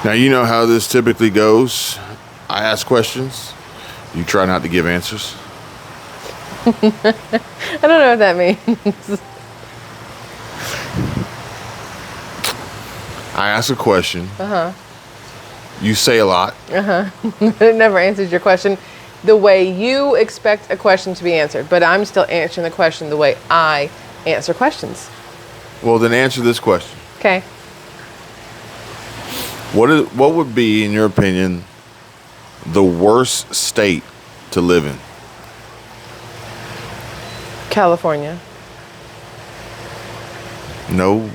Now, you know how this typically goes. I ask questions. You try not to give answers. I don't know what that means. I ask a question. You say a lot. It never answers your question the way you expect a question to be answered, but I'm still answering the question the way I answer questions. Well, then answer this question. Okay. What would be, in your opinion, the worst state to live in? California. No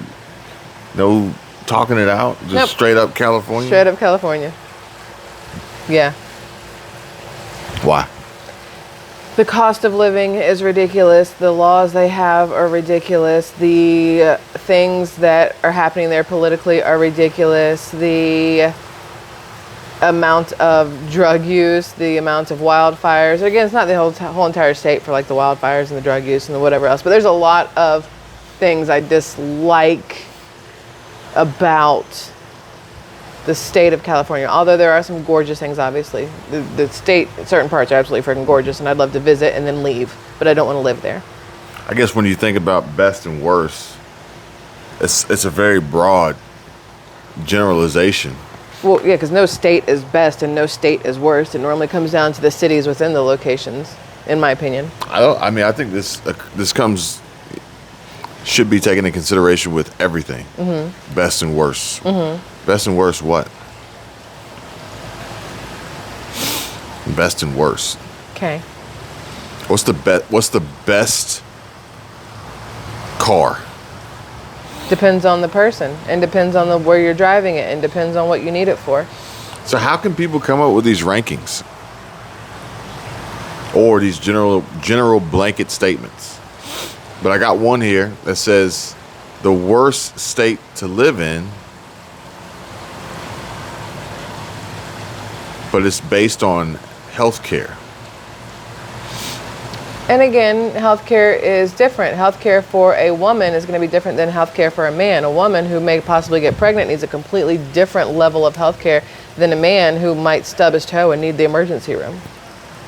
talking it out? Just Nope. straight up California? Straight up California. Yeah. Why? The cost of living is ridiculous. The laws they have are ridiculous. The things that are happening there politically are ridiculous. The amount of drug use, the amount of wildfires. Again, it's not the whole entire state for like the wildfires and the drug use and the whatever else, but there's a lot of things I dislike about the state of California, although there are some gorgeous things, obviously. The state, certain parts are absolutely freaking gorgeous, and I'd love to visit and then leave, but I don't want to live there. I guess when you think about best and worst, it's a very broad generalization. Well, yeah, because no state is best and no state is worst. It normally comes down to the cities within the locations, in my opinion. I think this should be taken into consideration with everything. Mm-hmm. Best and worst. Mm-hmm. Best and worst what? Best and worst. Okay. What's the best car? Depends on the person, and depends on where you're driving it, and depends on what you need it for. So how can people come up with these rankings or these general blanket statements? But I got one here that says the worst state to live in, but it's based on healthcare. And again, healthcare is different. Healthcare for a woman is going to be different than healthcare for a man. A woman who may possibly get pregnant needs a completely different level of healthcare than a man who might stub his toe and need the emergency room.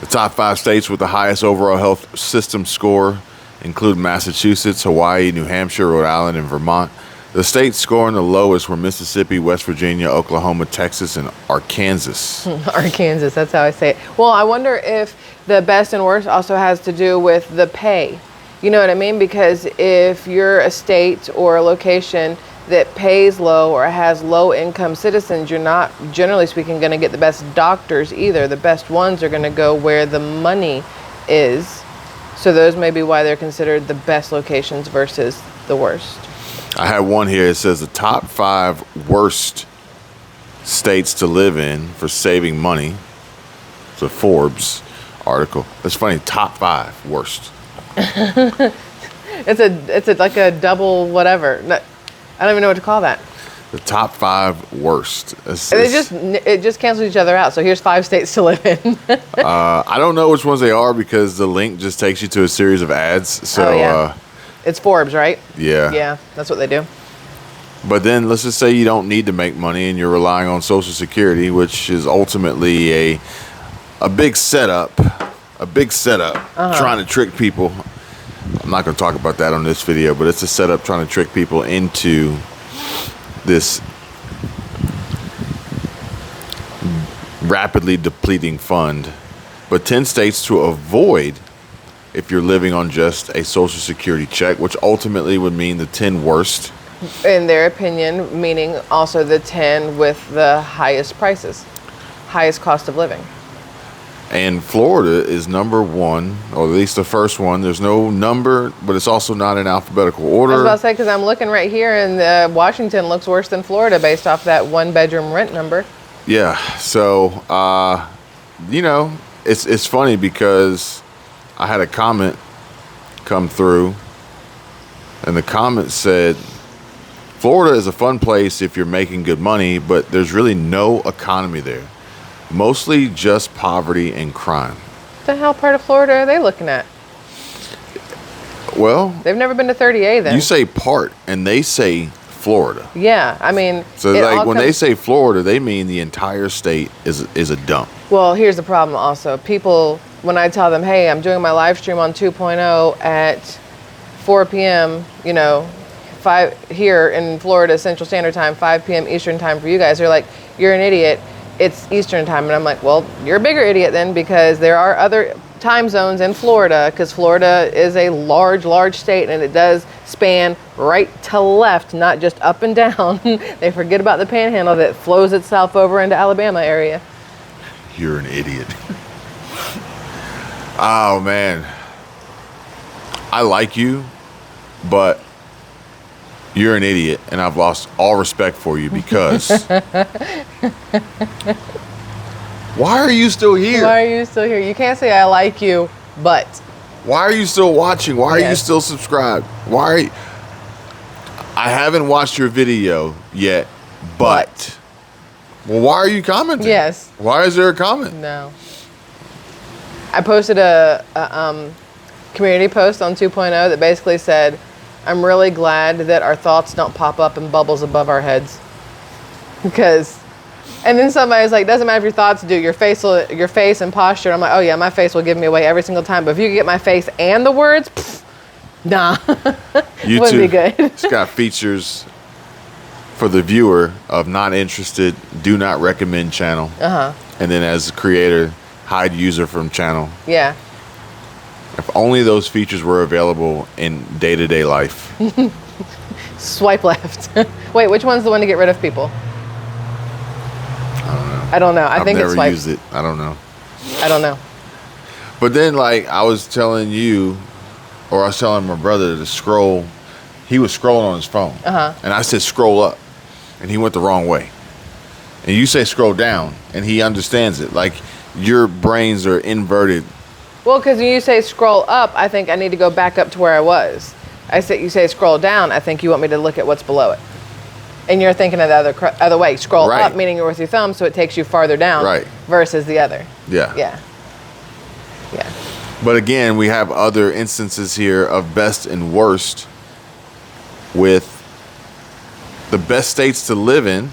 The top 5 states with the highest overall health system score include Massachusetts, Hawaii, New Hampshire, Rhode Island, and Vermont. The states scoring the lowest were Mississippi, West Virginia, Oklahoma, Texas, and Arkansas. Arkansas, that's how I say it. Well, I wonder if the best and worst also has to do with the pay. You know what I mean? Because if you're a state or a location that pays low or has low income citizens, you're not, generally speaking, going to get the best doctors either. The best ones are going to go where the money is. So those may be why they're considered the best locations versus the worst. I had one here. It says the top 5 worst states to live in for saving money. It's a Forbes article. That's funny. Top 5 worst. It's like a double whatever. I don't even know what to call that. The top 5 worst. It just cancels each other out. So here's 5 states to live in. I don't know which ones they are because the link just takes you to a series of ads. So yeah. It's Forbes, right? Yeah. Yeah, that's what they do. But then let's just say you don't need to make money and you're relying on Social Security, which is ultimately a big setup. Trying to trick people. I'm not going to talk about that on this video, but it's a setup trying to trick people into this rapidly depleting fund. But 10 states to avoid if you're living on just a Social Security check, which ultimately would mean the 10 worst. In their opinion, meaning also the 10 with the highest prices, highest cost of living. And Florida is number 1, or at least the first one. There's no number, but it's also not in alphabetical order. I was about to say, because I'm looking right here, and Washington looks worse than Florida based off that 1-bedroom rent number. Yeah, so, it's funny because I had a comment come through, and the comment said, Florida is a fun place if you're making good money, but there's really no economy there. Mostly just poverty and crime. What the hell part of Florida are they looking at? Well, they've never been to 30A then. You say part, and they say Florida. Yeah, I mean, So like when they say Florida, they mean the entire state is a dump. Well, here's the problem also. People, when I tell them, hey, I'm doing my live stream on 2.0 at 4 p.m., 5 here in Florida, Central Standard Time, 5 p.m. Eastern Time for you guys, they're like, you're an idiot. It's Eastern Time. And I'm like, well, you're a bigger idiot then, because there are other time zones in Florida, because Florida is a large, large state, and it does span right to left, not just up and down. They forget about the panhandle that flows itself over into Alabama area. You're an idiot. Oh, man. I like you, but you're an idiot, and I've lost all respect for you because... Why are you still here? Why are you still here? You can't say I like you, but... Why are you still watching? Why are you still subscribed? Why are you... I haven't watched your video yet, but... Well, why are you commenting? Yes. Why is there a comment? No. I posted a community post on 2.0 that basically said, I'm really glad that our thoughts don't pop up in bubbles above our heads. Because... And then somebody's like, doesn't matter if your thoughts do, your face and posture. I'm like, oh yeah, my face will give me away every single time. But if you can get my face and the words, nah. YouTube wouldn't be good. It's got features for the viewer of not interested, do not recommend channel. And then as a creator, hide user from channel. Yeah. If only those features were available in day-to-day life. Swipe left. Wait, which one's the one to get rid of people? I don't know. I think it's never used it. I don't know. I don't know. But then, like, I was telling you, or I was telling my brother to scroll. He was scrolling on his phone. And I said, scroll up. And he went the wrong way. And you say scroll down, and he understands it. Like, your brains are inverted. Well, because when you say scroll up, I think I need to go back up to where I was. You say scroll down, I think you want me to look at what's below it. And you're thinking of the other way. Scroll up, meaning you're with your thumb, so it takes you farther down. Right. Versus the other. Yeah. Yeah. Yeah. But again, we have other instances here of best and worst, with the best states to live in,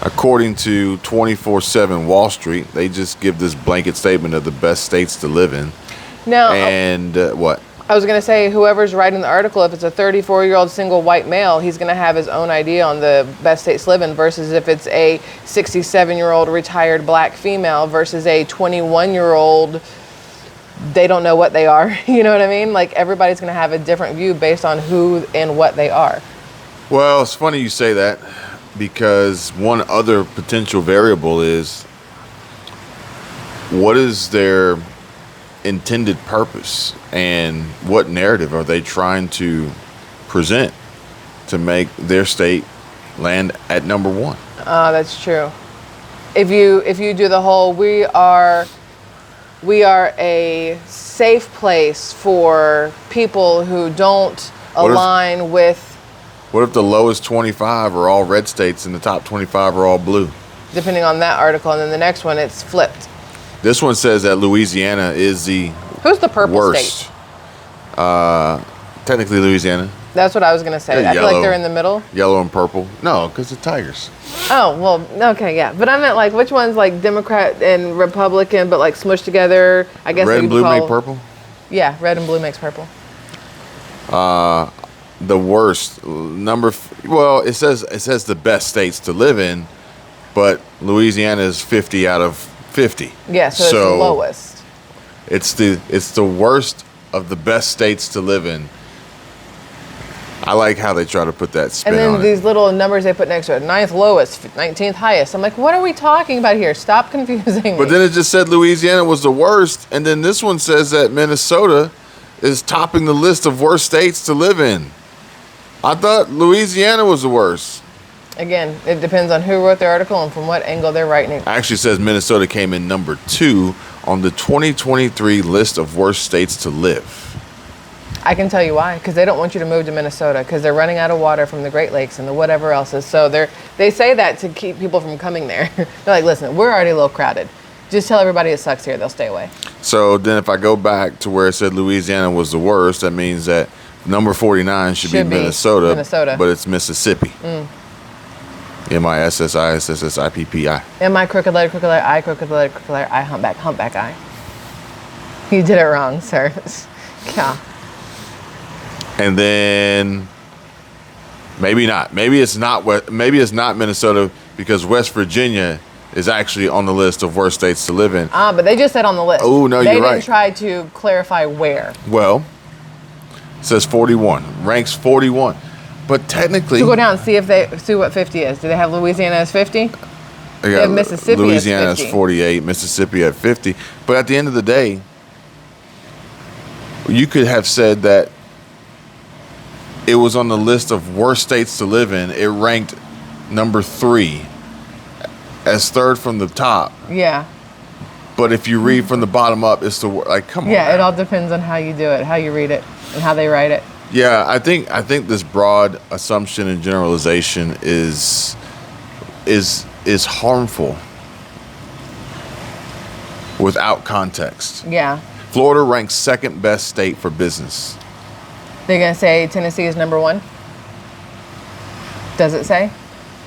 according to 24/7 Wall Street. They just give this blanket statement of the best states to live in. Now, and what? I was going to say, whoever's writing the article, if it's a 34-year-old single white male, he's going to have his own idea on the best states to live in, versus if it's a 67-year-old retired black female versus a 21-year-old, they don't know what they are. You know what I mean? Like, everybody's going to have a different view based on who and what they are. Well, it's funny you say that, because one other potential variable is, what is their intended purpose, and what narrative are they trying to present to make their state land at number one? That's true. If you do the whole, we are a safe place for people who don't align with. What if the lowest 25 are all red states and the top 25 are all blue? Depending on that article, and then the next one, it's flipped. This one says that Louisiana is the Who's the purple worst state? Technically Louisiana. That's what I was going to say. I feel like they're in the middle. Yellow and purple. No, because the Tigers. Oh, well, okay, yeah. But I meant, like, which one's like Democrat and Republican, but like smushed together? I guess red and blue make purple? Yeah, red and blue makes purple. The worst it says the best states to live in, but Louisiana is 50 out of 50. Yeah, so it's the lowest. It's the worst of the best states to live in. I like how they try to put that spin on it. And then these little numbers they put next to it: 9th lowest, 19th highest. I'm like, what are we talking about here? Stop confusing me. But then it just said Louisiana was the worst, and then this one says that Minnesota is topping the list of worst states to live in. I thought Louisiana was the worst. Again, it depends on who wrote the article and from what angle they're writing it. Actually says Minnesota came in number 2 on the 2023 list of worst states to live. I can tell you why. Because they don't want you to move to Minnesota, because they're running out of water from the Great Lakes and the whatever else is. So they say that to keep people from coming there. They're like, listen, we're already a little crowded. Just tell everybody it sucks here. They'll stay away. So then if I go back to where it said Louisiana was the worst, that means that Number 49 should be Minnesota, but it's Mississippi. MISSISSIPPI. M-I crooked letter, I, crooked letter, I, humpback, I. You did it wrong, sir. Yeah. And then maybe not. Maybe it's not Minnesota because West Virginia is actually on the list of worst states to live in. But they just said on the list. Oh, no, you're right. They didn't try to clarify where. Well, it says 41, ranks 41. But technically, to go down and see what 50 is. Do they have Louisiana as 50? They have Mississippi Louisiana as 50. as 48, Mississippi at 50. But at the end of the day, you could have said that it was on the list of worst states to live in. It ranked number 3 as third from the top. Yeah. But if you read from the bottom up, it's come on. Yeah, it all depends on how you do it, how you read it, and how they write it. Yeah, I think this broad assumption and generalization is harmful without context. Yeah. Florida ranks second best state for business. They're going to say Tennessee is number 1? Does it say?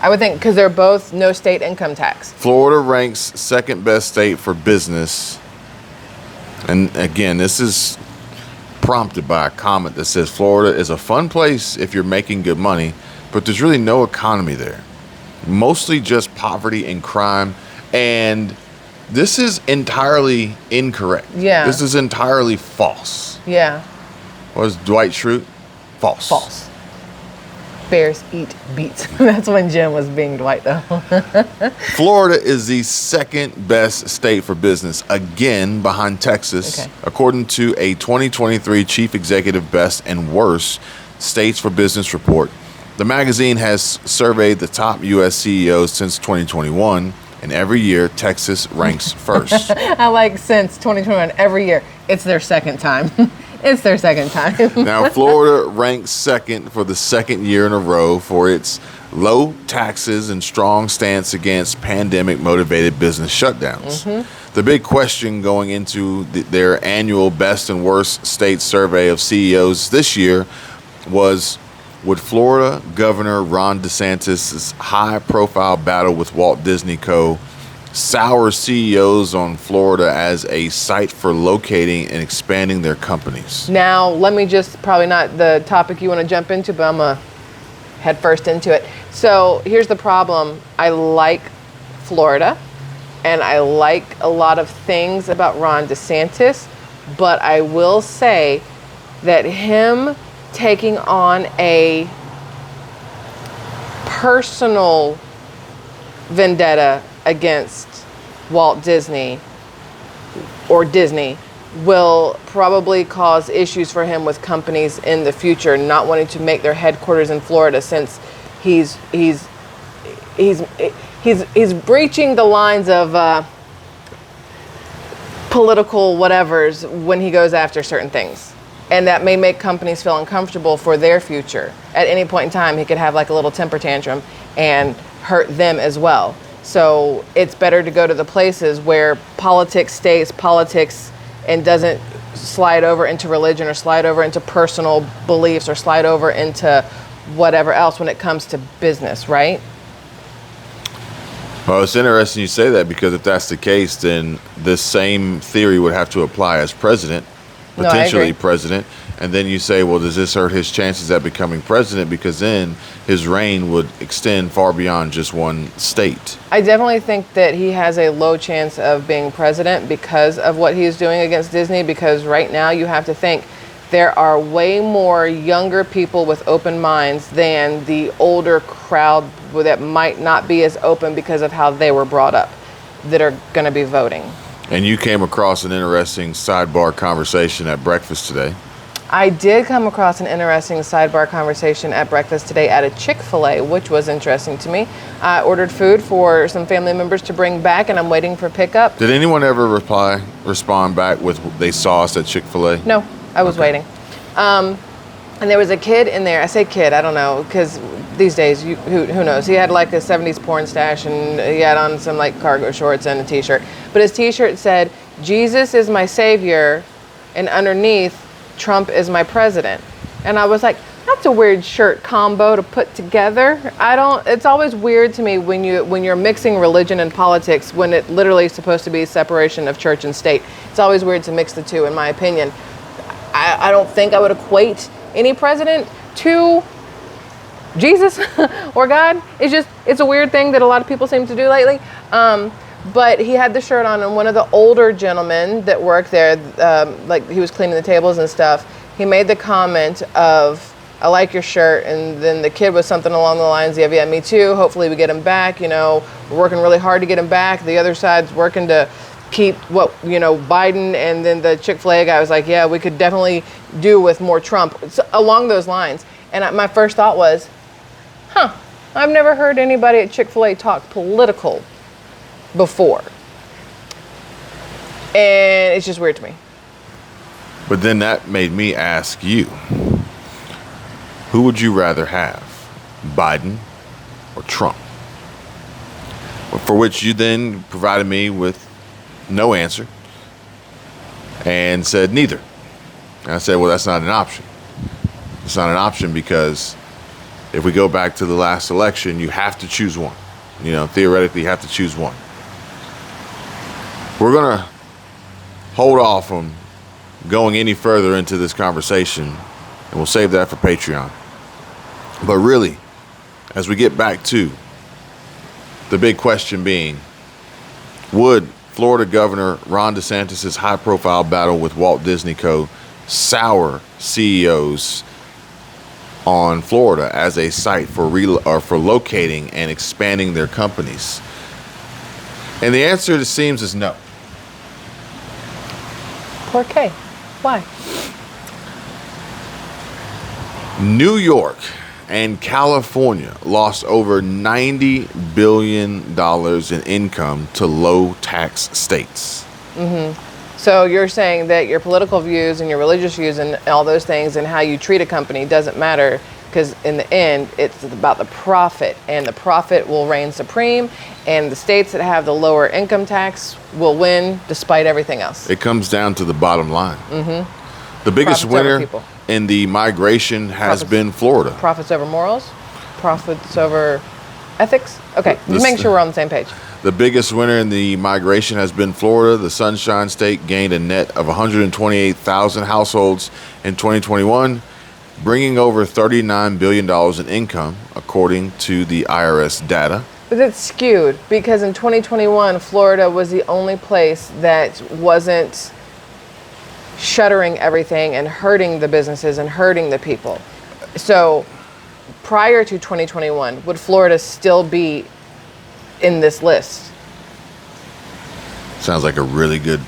I would think because they're both no state income tax. Florida ranks second best state for business. And again, this is prompted by a comment that says Florida is a fun place if you're making good money, but there's really no economy there. Mostly just poverty and crime. And this is entirely incorrect. Yeah. This is entirely false. Yeah. What was Dwight Schrute? False. False. Bears eat beets. That's when Jim was being Dwight, though. Florida is the second best state for business, again behind Texas, according to a 2023 Chief Executive Best and Worst States for Business report. The magazine has surveyed the top U.S. CEOs since 2021, and every year Texas ranks first. I like since 2021, every year. It's their second time. It's their second time. Now, Florida ranks second for the second year in a row for its low taxes and strong stance against pandemic-motivated business shutdowns. The big question going into their annual best and worst state survey of CEOs this year was, would Florida Governor Ron DeSantis' high-profile battle with Walt Disney Co. sour CEOs on Florida as a site for locating and expanding their companies? Now, let me just, probably not the topic you want to jump into, but I'm going to head first into it. So here's the problem. I like Florida, and I like a lot of things about Ron DeSantis, but I will say that him taking on a personal vendetta against Walt Disney or Disney will probably cause issues for him with companies in the future not wanting to make their headquarters in Florida, since he's breaching the lines of political whatevers when he goes after certain things. And that may make companies feel uncomfortable for their future. At any point in time, he could have like a little temper tantrum and hurt them as well. So it's better to go to the places where politics stays politics and doesn't slide over into religion or slide over into personal beliefs or slide over into whatever else when it comes to business, right? Well, it's interesting you say that, because if that's the case, then this same theory would have to apply as president, potentially president. And then you say, well, does this hurt his chances at becoming president? Because then his reign would extend far beyond just one state. I definitely think that he has a low chance of being president because of what he's doing against Disney, because right now you have to think there are way more younger people with open minds than the older crowd that might not be as open because of how they were brought up that are going to be voting. And you came across an interesting sidebar conversation at breakfast today. I did come across an interesting sidebar conversation at breakfast today at a Chick-fil-A, which was interesting to me. I ordered food for some family members to bring back, and I'm waiting for pickup. Did anyone ever respond back with they saw us at Chick-fil-A? No, I was waiting. And there was a kid in there. I say kid, I don't know, because these days, who knows? He had like a 70s porn stash, and he had on some like cargo shorts and a t-shirt. But his t-shirt said, "Jesus is my savior," and underneath, "Trump is my president." And I was like, that's a weird shirt combo to put together. It's always weird to me when you're mixing religion and politics when it literally is supposed to be separation of church and state. It's always weird to mix the two, in my opinion. I don't think I would equate any president to Jesus or God. It's a weird thing that a lot of people seem to do lately. But he had the shirt on, and one of the older gentlemen that worked there, like he was cleaning the tables and stuff, he made the comment of, I like your shirt, and then the kid was something along the lines of, yeah, me too, hopefully we get him back, we're working really hard to get him back, the other side's working to keep Biden, and then the Chick-fil-A guy was like, yeah, we could definitely do with more Trump, so, along those lines. And my first thought was, I've never heard anybody at Chick-fil-A talk political before, and it's just weird to me. But then that made me ask you, who would you rather have, Biden or Trump? For which you then provided me with no answer and said neither. And I said, well, that's not an option. It's not an option because if we go back to the last election, you have to choose one. Theoretically, you have to choose one. We're going to hold off on going any further into this conversation, and we'll save that for Patreon. But really, as we get back to the big question being, would Florida Governor Ron DeSantis' high-profile battle with Walt Disney Co. sour CEOs on Florida as a site for locating and expanding their companies? And the answer, it seems, is no. Poor Kay. Why? New York and California lost over $90 billion in income to low-tax states. Mm-hmm. So you're saying that your political views and your religious views and all those things and how you treat a company doesn't matter, because in the end, it's about the profit, and the profit will reign supreme, and the states that have the lower income tax will win despite everything else. It comes down to the bottom line. Mm-hmm. The biggest winner in the migration has been Florida. Profits over morals? Profits over ethics? Okay, just make sure we're on the same page. The biggest winner in the migration has been Florida. The Sunshine State gained a net of 128,000 households in 2021, bringing over $39 billion in income, according to the IRS data. But it's skewed, because in 2021, Florida was the only place that wasn't shuttering everything and hurting the businesses and hurting the people. So prior to 2021, would Florida still be in this list? Sounds like a really good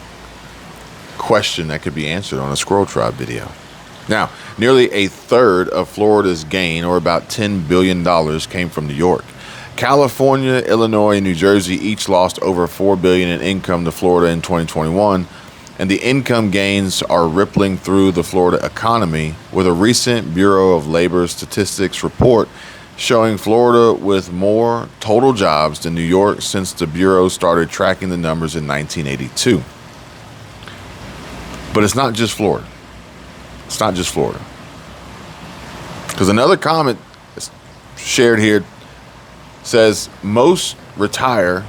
question that could be answered on a Squirrel Tribe video. Now, nearly a third of Florida's gain, or about $10 billion, came from New York. California, Illinois, and New Jersey each lost over $4 billion in income to Florida in 2021, and the income gains are rippling through the Florida economy, with a recent Bureau of Labor Statistics report showing Florida with more total jobs than New York since the Bureau started tracking the numbers in 1982. But it's not just Florida. It's not just Florida. Because another comment shared here says most retired,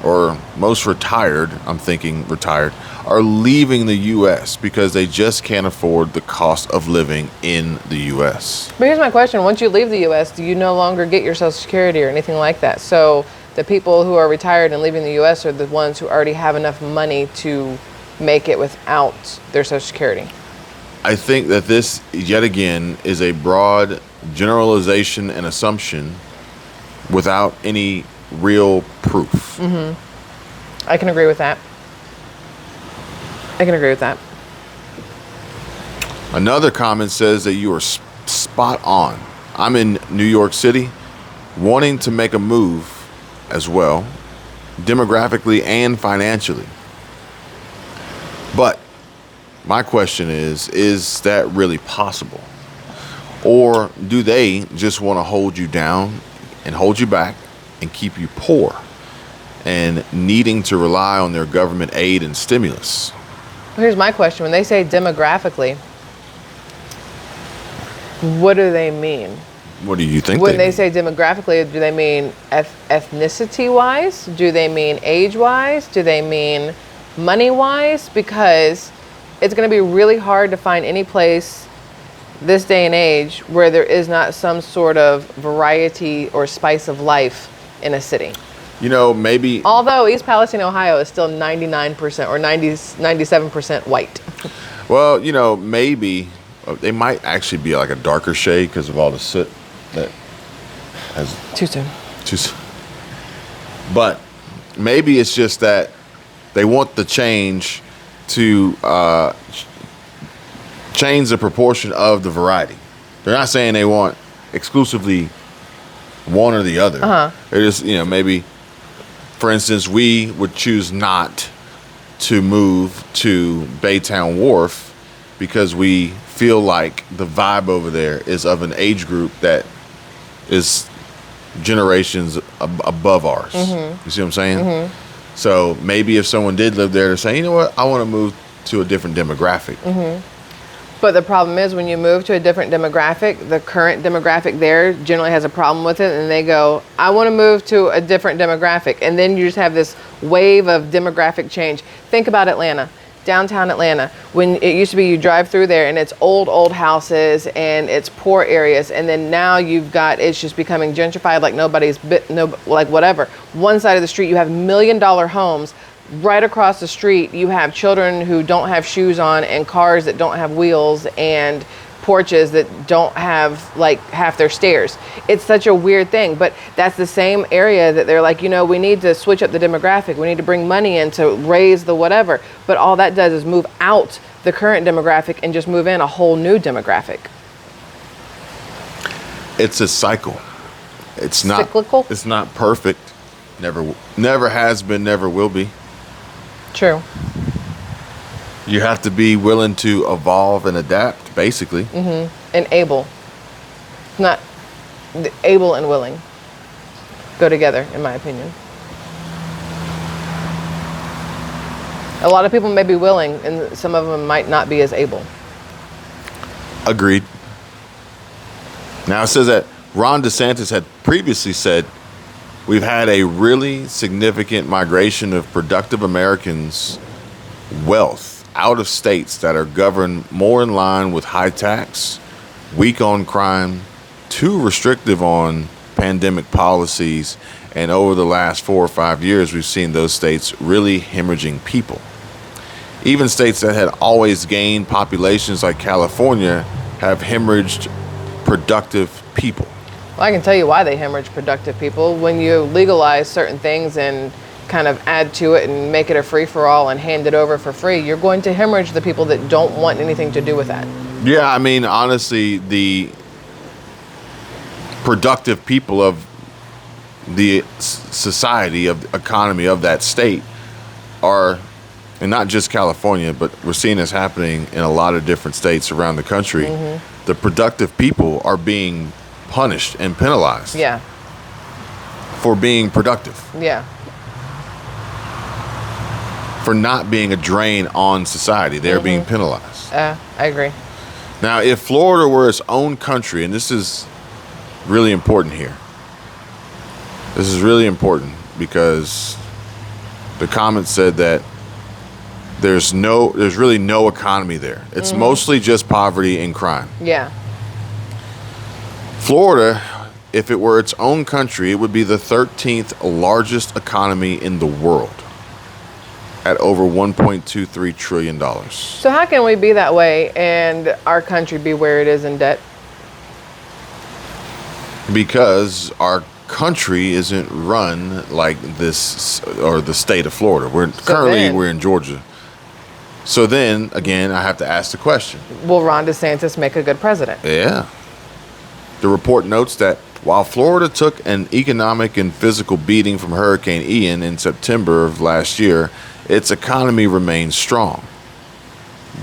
I'm thinking retired, are leaving the U.S. because they just can't afford the cost of living in the U.S. But here's my question. Once you leave the U.S., do you no longer get your Social Security or anything like that? So the people who are retired and leaving the U.S. are the ones who already have enough money to make it without their Social Security. I think that this, yet again, is a broad generalization and assumption without any real proof. Mm-hmm. I can agree with that. Another comment says that you are spot on. I'm in New York City, wanting to make a move as well, demographically and financially. But my question is that really possible? Or do they just want to hold you down and hold you back and keep you poor and needing to rely on their government aid and stimulus? Here's my question. When they say demographically, What do they mean? What do you think? When they say demographically, do they mean ethnicity-wise? Do they mean age-wise? Do they mean money-wise? Because it's going to be really hard to find any place this day and age where there is not some sort of variety or spice of life in a city. You know, maybe... Although East Palestine, Ohio is still 99% or 97% white. Well, you know, maybe they might actually be like a darker shade because of all the soot that has... Too soon. But maybe it's just that they want the change to change the proportion of the variety. They're not saying they want exclusively one or the other. They're just, you know, maybe, for instance, we would choose not to move to Baytown Wharf because we feel like the vibe over there is of an age group that is generations above ours. You see what I'm saying? So maybe if someone did live there, they're saying, you know what, I want to move to a different demographic. But the problem is when you move to a different demographic, the current demographic there generally has a problem with it, and they go, I want to move to a different demographic. And then you just have this wave of demographic change. Think about Atlanta, downtown Atlanta. When it used to be you drive through there and it's old houses and it's poor areas, and then now you've got, it's just becoming gentrified like like whatever. One side of the street you have $1 million homes. Right across the street, you have children who don't have shoes on and cars that don't have wheels and porches that don't have like half their stairs. It's such a weird thing, but that's the same area that they're like, you know, we need to switch up the demographic. We need to bring money in to raise the whatever. But all that does is move out the current demographic and just move in a whole new demographic. It's a cycle. It's not cyclical. It's not perfect. Never has been, never will be. True. You have to be willing to evolve and adapt, basically. And able. Not able and willing go together, in my opinion. A lot of people may be willing, and some of them might not be as able. Agreed. Now it says that Ron DeSantis had previously said, we've had a really significant migration of productive Americans' wealth out of states that are governed more in line with high tax, weak on crime, too restrictive on pandemic policies, and over the last 4 or 5 years, we've seen those states really hemorrhaging people. Even states that had always gained populations like California have hemorrhaged productive people. Well, I can tell you why they hemorrhage productive people. When you legalize certain things and kind of add to it and make it a free-for-all and hand it over for free, you're going to hemorrhage the people that don't want anything to do with that. Yeah, I mean, honestly, the productive people of the society, of the economy of that state are, and not just California, but we're seeing this happening in a lot of different states around the country. The productive people are being punished and penalized for being productive. For not being a drain on society. They're being penalized. I agree. Now, if Florida were its own country, and this is really important here. This is really important because the comment said that there's really no economy there. It's mostly just poverty and crime. Florida, if it were its own country, it would be the 13th largest economy in the world at over $1.23 trillion. So how can we be that way and our country be where it is in debt? Because our country isn't run like this, or the state of Florida. We're in Georgia. So then, again, I have to ask the question. Will Ron DeSantis make a good president? Yeah. The report notes that while Florida took an economic and physical beating from Hurricane Ian in September of last year, its economy remains strong.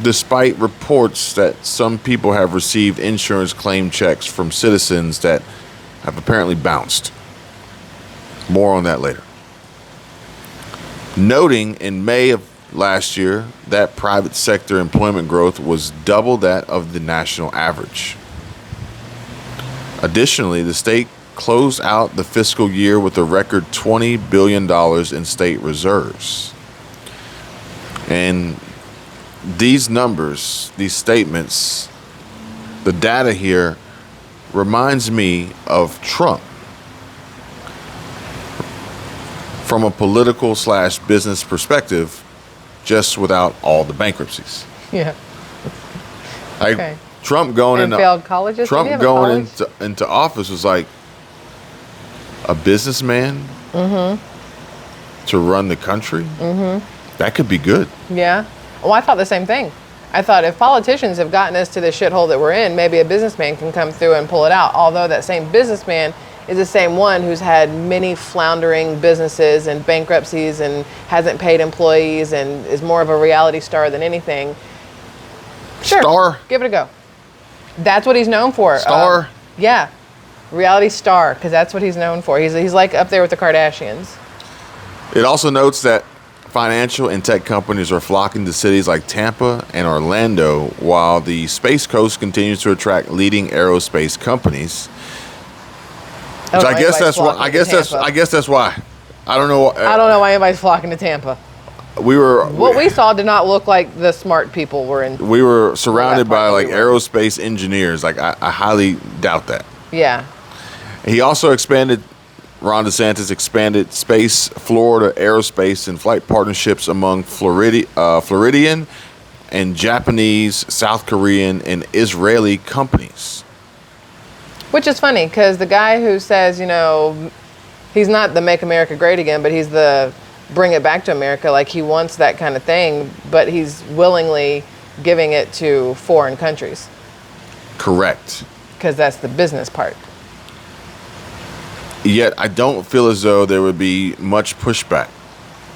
Despite reports that some people have received insurance claim checks from citizens that have apparently bounced. More on that later. Noting in May of last year that private sector employment growth was double that of the national average. Additionally, the state closed out the fiscal year with a record $20 billion in state reserves. And these numbers, these statements, the data here reminds me of Trump from a political / business perspective, just without all the bankruptcies. Yeah. Like Okay. Trump going And failed colleges? Did he have a college? into office was like a businessman to run the country. That could be good. Yeah. Well, I thought the same thing. I thought if politicians have gotten us to the shithole that we're in, maybe a businessman can come through and pull it out. Although that same businessman is the same one who's had many floundering businesses and bankruptcies and hasn't paid employees and is more of a reality star than anything. Sure. Star? Give it a go. That's what he's known for. Star? Yeah. Reality star, because that's what he's known for. He's like up there with the Kardashians. It also notes that financial and tech companies are flocking to cities like Tampa and Orlando, while the Space Coast continues to attract leading aerospace companies. Which I guess that's why. I guess that's why. I don't know. I don't know why anybody's flocking to Tampa. What we saw did not look like the smart people were in. We were surrounded by like we were. aerospace engineers. Like I highly doubt that. Yeah. He also Ron DeSantis expanded space, Florida aerospace and flight partnerships among Floridian and Japanese, South Korean, and Israeli companies. Which is funny because the guy who says, he's not the Make America Great Again, but he's the bring it back to America. Like he wants that kind of thing, but he's willingly giving it to foreign countries. Correct. Because that's the business part. Yet I don't feel as though there would be much pushback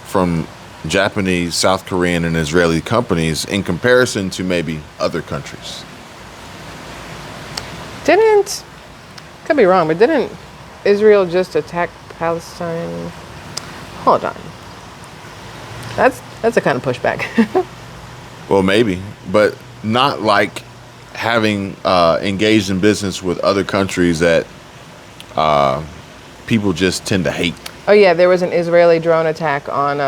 from Japanese, South Korean, and Israeli companies in comparison to maybe other countries. Could be wrong, but didn't Israel just attack Palestine? Hold on. That's a kind of pushback. Well, maybe, but not like having engaged in business with other countries that people just tend to hate. Oh yeah, there was an Israeli drone attack on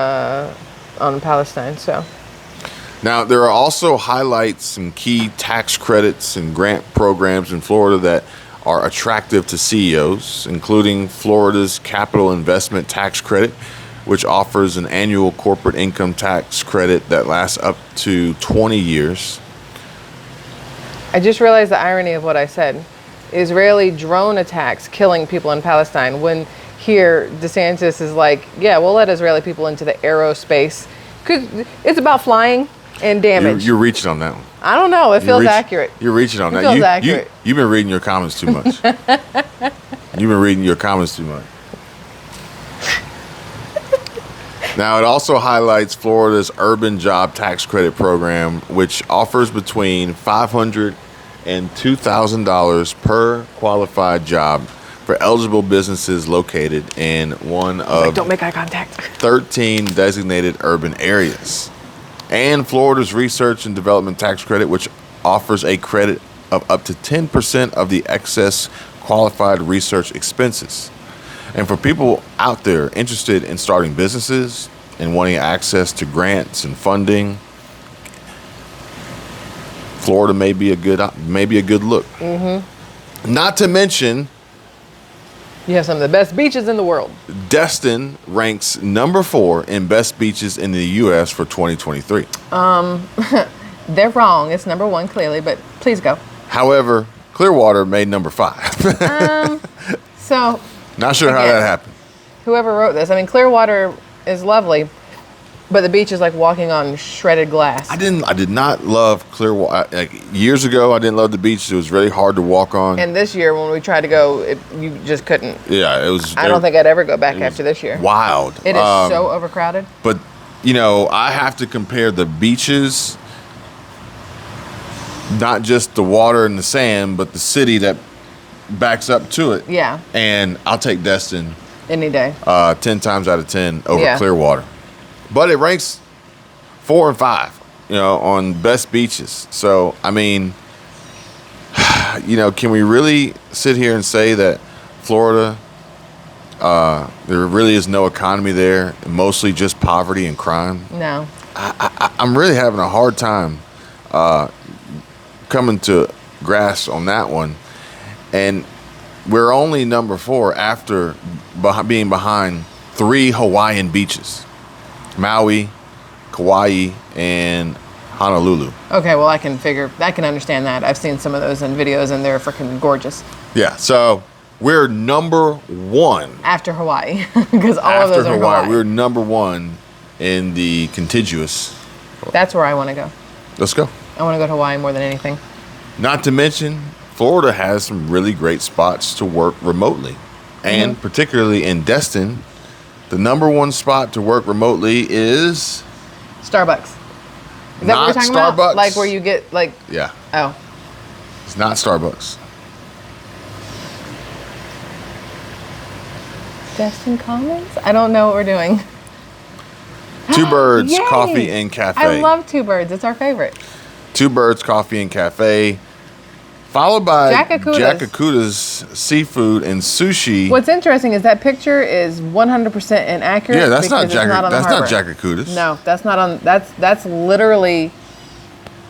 Palestine. So now there are also highlights and key tax credits and grant programs in Florida that are attractive to CEOs, including Florida's Capital Investment Tax Credit, which offers an annual corporate income tax credit that lasts up to 20 years. I just realized the irony of what I said. Israeli drone attacks killing people in Palestine, when here DeSantis is like, yeah, we'll let Israeli people into the aerospace. Because it's about flying and damage. You're reaching on that one. I don't know. It feels accurate. You're reaching on that. It feels accurate. You've been reading your comments too much. You've been reading your comments too much. Now, it also highlights Florida's urban job tax credit program, which offers between $500 and $2,000 per qualified job for eligible businesses located in one of Don't make eye contact. 13 designated urban areas. And Florida's research and development tax credit, which offers a credit of up to 10% of the excess qualified research expenses. And for people out there interested in starting businesses and wanting access to grants and funding, Florida may be a good look. Mm-hmm. Not to mention, You have some of the best beaches in the world. Destin ranks number 4 in best beaches in the U.S. for 2023. They're wrong. It's number 1 clearly, but please go. However, Clearwater made number 5. So Not sure how that happened. whoever wrote this, I mean, Clearwater is lovely, but the beach is like walking on shredded glass. I did not love Clearwater. Like years ago, I didn't love the beach. It was really hard to walk on. And this year, when we tried to go, you just couldn't. Yeah, it was. I don't think I'd ever go back after this year. Wild. It is so overcrowded. But I have to compare the beaches, not just the water and the sand, but the city that backs up to it. Yeah. And I'll take Destin Any day. 10 times out of 10 over Clearwater. But it ranks 4 and 5, on best beaches. So, I mean, can we really sit here and say that Florida, there really is no economy there, mostly just poverty and crime? No. I'm really having a hard time coming to grasp on that one. And we're only number 4 after being behind 3 Hawaiian beaches: Maui, Kauai, and Honolulu. Okay, well, I can understand that. I've seen some of those in videos, and they're freaking gorgeous. Yeah, so we're number 1. After Hawaii, because all of those are Hawaii. We're number 1 in the contiguous. That's where I want to go. Let's go. I want to go to Hawaii more than anything. Not to mention, Florida has some really great spots to work remotely. And particularly in Destin, the number 1 spot to work remotely is Starbucks. Is that not what you're talking Starbucks. about? Like where you get like... Yeah. Oh. It's not Starbucks. Destin Commons? I don't know what we're doing. Two Birds Yay! Coffee and Cafe. I love Two Birds. It's our favorite. Two Birds Coffee and Cafe. Followed by Jack Akuda's Seafood and Sushi. What's interesting is that picture is 100% inaccurate. Yeah, that's not Jack. That's not Jack Akuda's. No, that's not on. That's literally.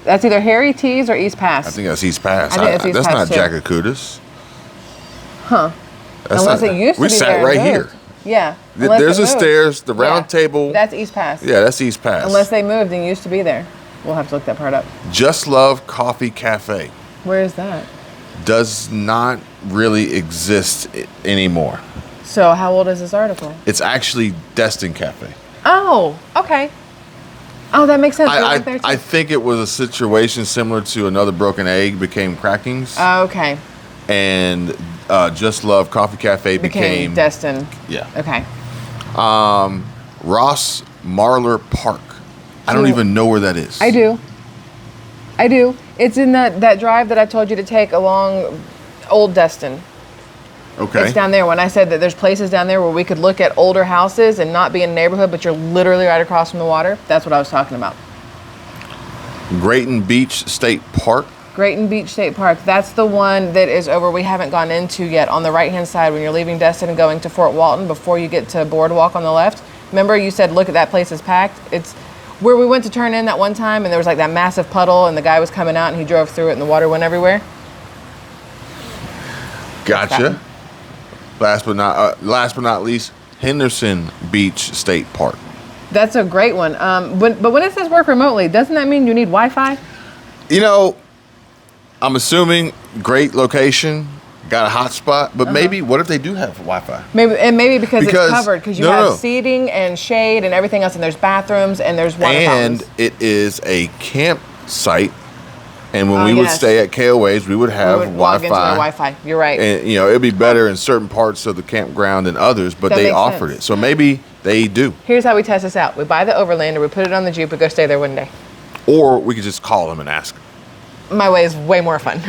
That's either Harry T's or East Pass. I think that's East Pass. I think that's East that's Pass not too. Jack Akuda's. Huh. That's Unless not, it used to we be sat there right and here. moved. Yeah. Unless There's it the moved. stairs, the round Yeah. table. That's East Pass. Yeah, that's East Pass. Unless they moved and used to be there. We'll have to look that part up. Just Love Coffee Cafe Where is that? does not really exist anymore. So how old is this article? It's actually Destin Cafe. Oh, okay. Oh, that makes sense. I think it was a situation similar to Another Broken Egg became Crackings. Oh, okay. And Just Love Coffee Cafe became Destin. Yeah. Okay. Ross Marler Park. I don't even know where that is. I do. It's in that drive that I told you to take along Old Destin. Okay. It's down there. When I said that there's places down there where we could look at older houses and not be in a neighborhood, but you're literally right across from the water, that's what I was talking about. Grayton Beach State Park. Grayton Beach State Park. That's the one that is over, we haven't gone into yet, on the right-hand side when you're leaving Destin and going to Fort Walton before you get to Boardwalk on the left. Remember you said, look at that place is packed? It's where we went to turn in that one time and there was like that massive puddle and the guy was coming out and he drove through it and the water went everywhere. Gotcha. Last but not least, Henderson Beach State Park. That's a great one. But when it says work remotely, doesn't that mean you need Wi-Fi? You know, I'm assuming great location, got a hot spot, but maybe what if they do have Wi-Fi? Maybe because it's covered, because you have seating and shade and everything else, and there's bathrooms and there's water fountains. And it is a campsite. And when we would stay at KOAs, we would have Wi-Fi. Log into their Wi-Fi. You're right. And it'd be better in certain parts of the campground than others, but they offered it. So maybe they do. Here's how we test this out. We buy the Overlander, we put it on the Jeep, we go stay there one day. Or we could just call them and ask them. My way is way more fun.